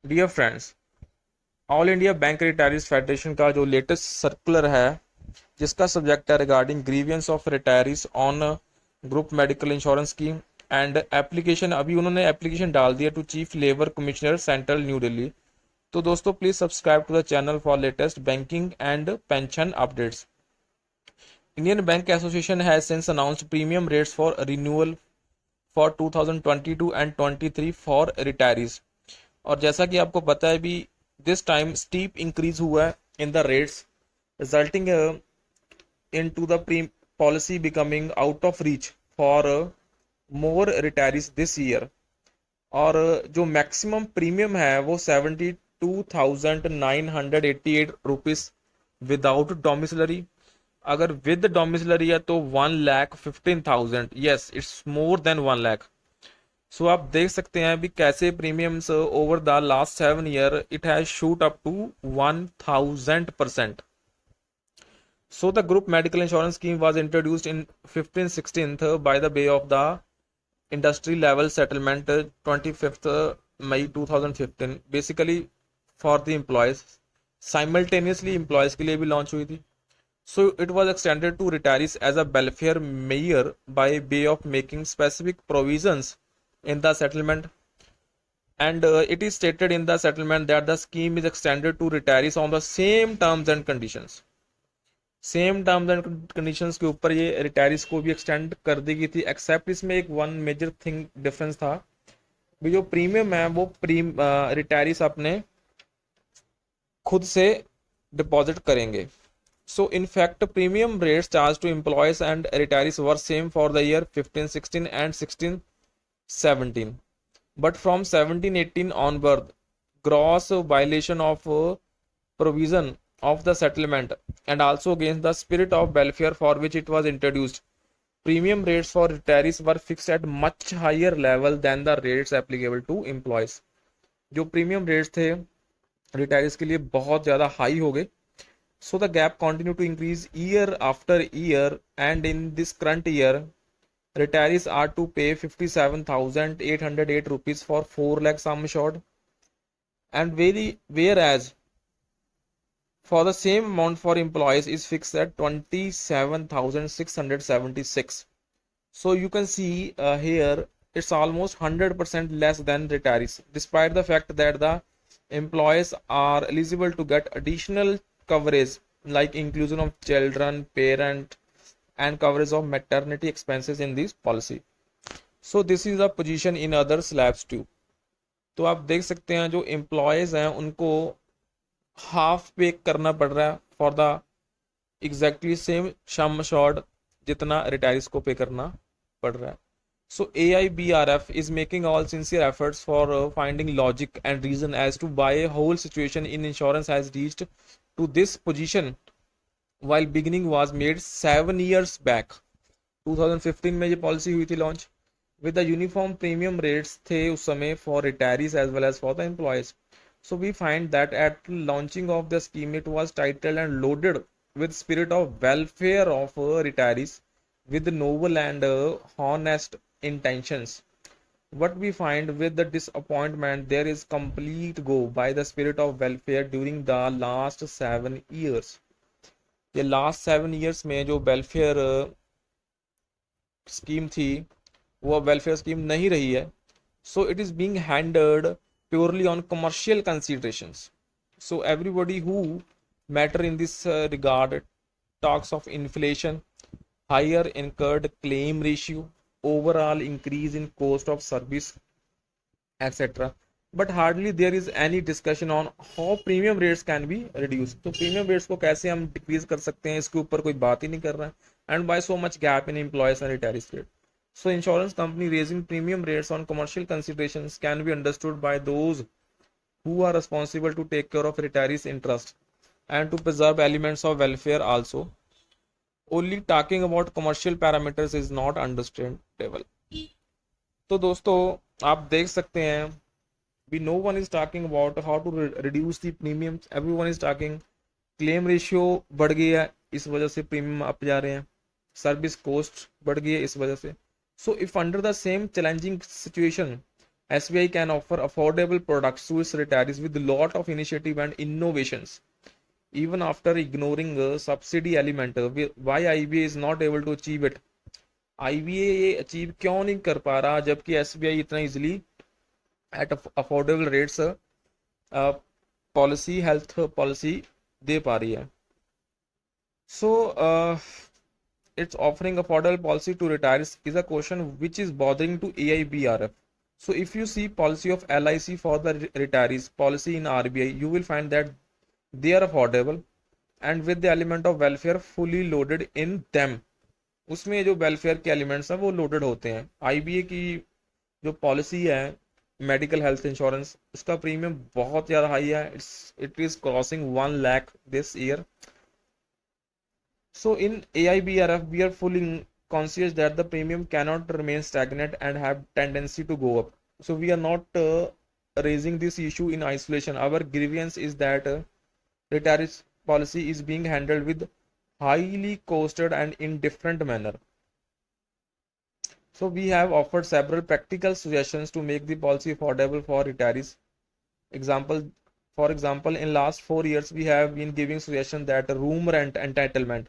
Dear friends, All India Bank Retirees Federation का जो latest circular है जिसका सब्जेक्ट है regarding grievances of retirees on group medical insurance scheme and application, अभी उन्होंने एप्लीकेशन डाल दिया to Chief Labour Commissioner Central New Delhi. तो दोस्तों please subscribe to the channel for latest banking and pension updates. Indian Bank Association has since announced premium rates for renewal for 2022 and 23 for retirees. और जैसा कि आपको पता है भी, दिस टाइम स्टीप इंक्रीज हुआ है in the rates, resulting into the policy becoming out of reach for more retirees this year। और जो मैक्सिमम प्रीमियम है वो 72,988 विदाउट डोमिसलरी। अगर विद डोमिसलरी है तो 1,15,000। Yes, it's more than 1 lakh. So आप देख सकते हैं भी कैसे premiums over the last 7 year it has shoot up to 1,000%। So the group medical insurance scheme was introduced in 15/16 by the way of the industry level settlement 25th May 2015, basically for the employees, simultaneously employees के लिए भी launch हुई थी। So it was extended to retirees as a welfare measure by way of making specific provisions in the settlement, and it is stated in the settlement that the scheme is extended to retirees on the same terms and conditions। Same terms and conditions के ऊपर ये retirees को भी extend कर दी गई थी, accept इसमें एक वन मेजर थिंग डिफरेंस था भी, जो प्रीमियम है वो रिटायरीज अपने खुद से डिपॉजिट करेंगे। So in fact premium rates charge to employees and retirees were same for the year 15/16 and 16/17, but from 17/18 onward gross violation of provision of the settlement and also against the spirit of welfare for which it was introduced, premium rates for retirees were fixed at much higher level than the rates applicable to employees। जो premium rates थे retirees के लिए बहुत ज़्यादा high हो गए। So the gap continue to increase year after year and in this current year retirees are to pay 57,808 rupees for 4 lakh sum assured, and whereas for the same amount for employees is fixed at 27,676। so you can see here it's almost 100% less than retirees, despite the fact that the employees are eligible to get additional coverage like inclusion of children, parent, and coverage of maternity expenses in this policy। so this is the position in other slabs too। तो आप देख सकते हैं जो employees हैं उनको half पे करना पड़ रहा है for the exactly same sum assured जितना रिटायरीज को पे करना पड़ रहा है। सो AIBRF is making all sincere efforts for finding logic and reason as to why a whole situation in insurance has reached to this position while beginning was made 7 years back। 2015 में ये policy हुई थी launch with the uniform premium rates थे उस समय for retirees as well as for the employees। So we find that at launching of the scheme it was titled and loaded with spirit of welfare of retirees with noble and honest intentions। What we find with the disappointment, there is complete go by the spirit of welfare during the last 7 years। ये last 7 years में जो welfare scheme थी वो welfare scheme नहीं रही है। So it is being handled purely on commercial considerations। So everybody who matter in this regard talks of inflation, higher incurred claim ratio, overall increase in cost of service, etc. But hardly there is any discussion on how premium rates can be reduced। तो premium rates को कैसे हम decrease कर सकते हैं इसके ऊपर कोई बात ही नहीं कर रहा है। And why so much gap in employees and retirees rate। So insurance company raising premium rates on commercial considerations can be understood by those who are responsible to take care of retirees' interest and to preserve elements of welfare also। Only talking about commercial parameters is not understandable। तो दोस्तों आप देख सकते हैं we no one is talking about how to reduce the premiums, everyone is talking claim ratio बढ़ गई है इस वजह से प्रीमियम अप जा रहे हैं, सर्विस कॉस्ट बढ़ गई है इस वजह से। So if under the same challenging situation SBI can offer affordable products to its retirees with a lot of initiative and innovations. Even after ignoring the subsidy element, why IBA is not able to achieve it? IBA ये achieve क्यों नहीं कर पा रहा जबकि SBI इतना easily at affordable rates policy health policy दे पा रही है? सो it's offering affordable policy to retirees is a question which is bothering to AIBRF. So if you see policy of LIC for the retirees policy in RBI, you will find that they are affordable and with the element of welfare fully loaded in them. उसमें जो welfare के elements हैं वो loaded होते हैं. IBA की जो policy है मेडिकल हेल्थ इंश्योरेंस, उसका प्रीमियम बहुत ज़्यादा हाई है. It is crossing 1 lakh this year. So in AIBRF, we are fully conscious that the premium cannot remain stagnant and have tendency to go up. So we are not raising this issue in isolation. Our grievance is that retirees policy is being handled with highly costed and indifferent manner. So we have offered several practical suggestions to make the policy affordable for retirees. For example, in last 4 years, we have been giving suggestions that room rent entitlement,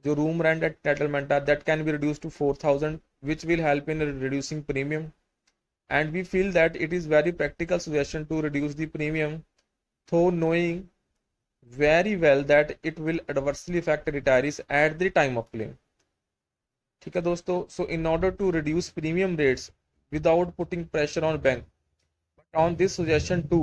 जो room rent entitlement है, that can be reduce to 4,000 which will help in reducing premium. And we feel that it is very practical suggestion to reduce the premium though knowing very well that it will adversely effect retirees at the time of claim. ठीक है दोस्तों. So in order to reduce premium rates without putting pressure on bank, but on this suggestion to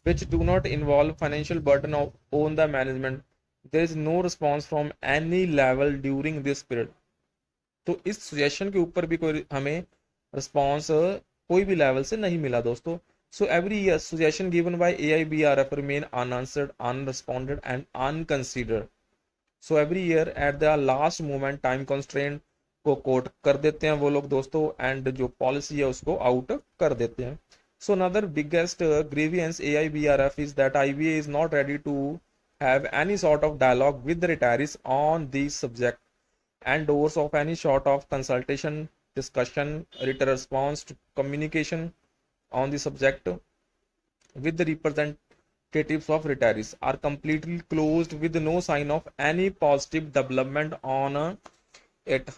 which do not involve financial burden on the management, there is no response from any level during this period. तो इस suggestion के ऊपर भी कोई हमें response कोई भी level से नहीं मिला दोस्तों. So every year suggestion given by AIBRF remain unanswered, unresponded and unconsidered. So every year at the last moment time constraint को कोट कर देते हैं वो लोग दोस्तों, एंड जो पॉलिसी है उसको आउट कर देते हैं. So another biggest grievance AIBRF is that IBA is not ready to have any sort of dialogue with the retirees on these subject, and doors of any sort of consultation, discussion, written response to communication on the subject with the representatives of retirees are completely closed with no sign of any positive development on it.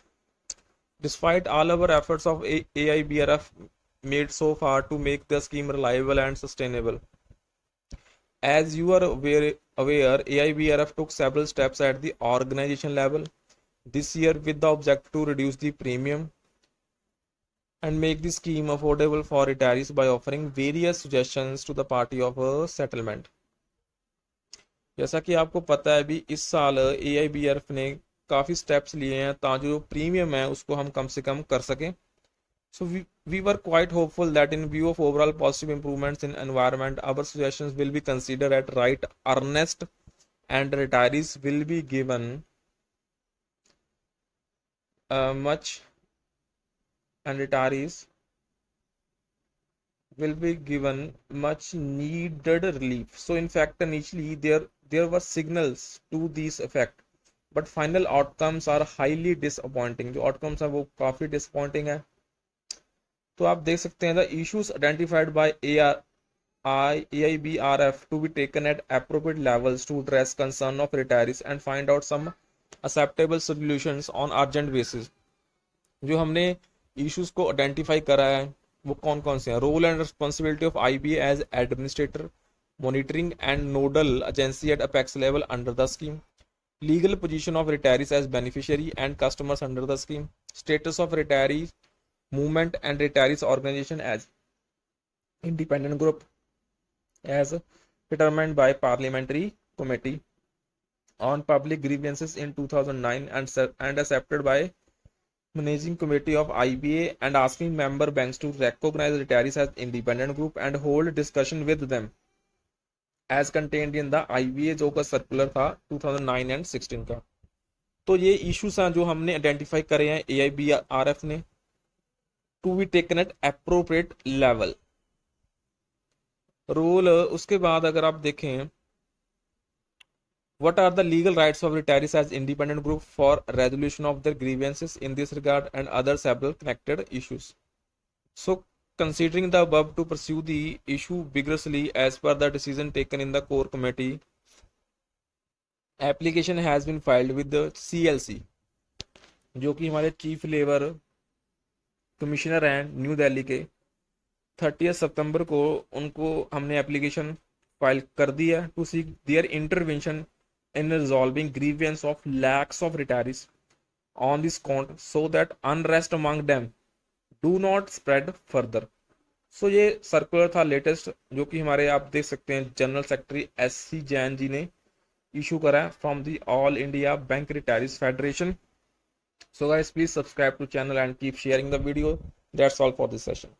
Despite all our efforts of AIBRF made so far to make the scheme reliable and sustainable. As you are aware, AIBRF took several steps at the organization level this year with the objective to reduce the premium and make the scheme affordable for retirees by offering various suggestions to the party of a settlement. जैसा कि आपको पता है भी इस साल AIBRF ने काफ़ी स्टेप्स लिए हैं ताकि जो प्रीमियम है उसको हम कम से कम कर सकें. So we were quite hopeful that in view of overall positive improvements in environment, our suggestions will be considered at right earnest and retirees will be given much needed relief. So in fact initially there were signals to this effect, but final outcomes are highly disappointing. जो outcomes हैं वो काफ़ी disappointing है. तो आप देख सकते हैं the issues identified by AIBRF to be taken at appropriate levels to address concern of retirees and find out some acceptable solutions on urgent basis. जो हमने इश्यूज को आइडेंटिफाई करा है वो कौन कौन से हैं? Role and responsibility of IBA as administrator, monitoring and nodal agency at apex level under the scheme, legal position of retirees as beneficiary and customers under the scheme, status of retiree movement and retirees organization as independent group as determined by parliamentary committee on public grievances in 2009 and accepted by managing committee of IBA, and asking member banks to recognize retirees as independent group and hold discussion with them as contained in the IBA जो का circular था 2009 and 16 का. तो ये issues हैं जो हमने identify करे हैं AIBRF ने to be taken at appropriate level. Rule उसके बाद अगर आप देखें what are the legal rights of retirees as independent group for resolution of their grievances in this regard and other several connected issues. So considering the above to pursue the issue vigorously as per the decision taken in the core committee, application has been filed with the CLC, जो कि हमारे chief Labour commissioner हैं new Delhi के। 30 सितंबर को उनको हमने application file कर दिया to seek their intervention in resolving grievances of lakhs of retirees on this count so that unrest among them do not spread further. So ये सर्कुलर था लेटेस्ट, जो कि हमारे आप देख सकते हैं general secretary SC Jain ji ने इशू करा है from the all India Bank Retirees federation. So guys, please subscribe to channel and keep sharing the video. That's all for this session.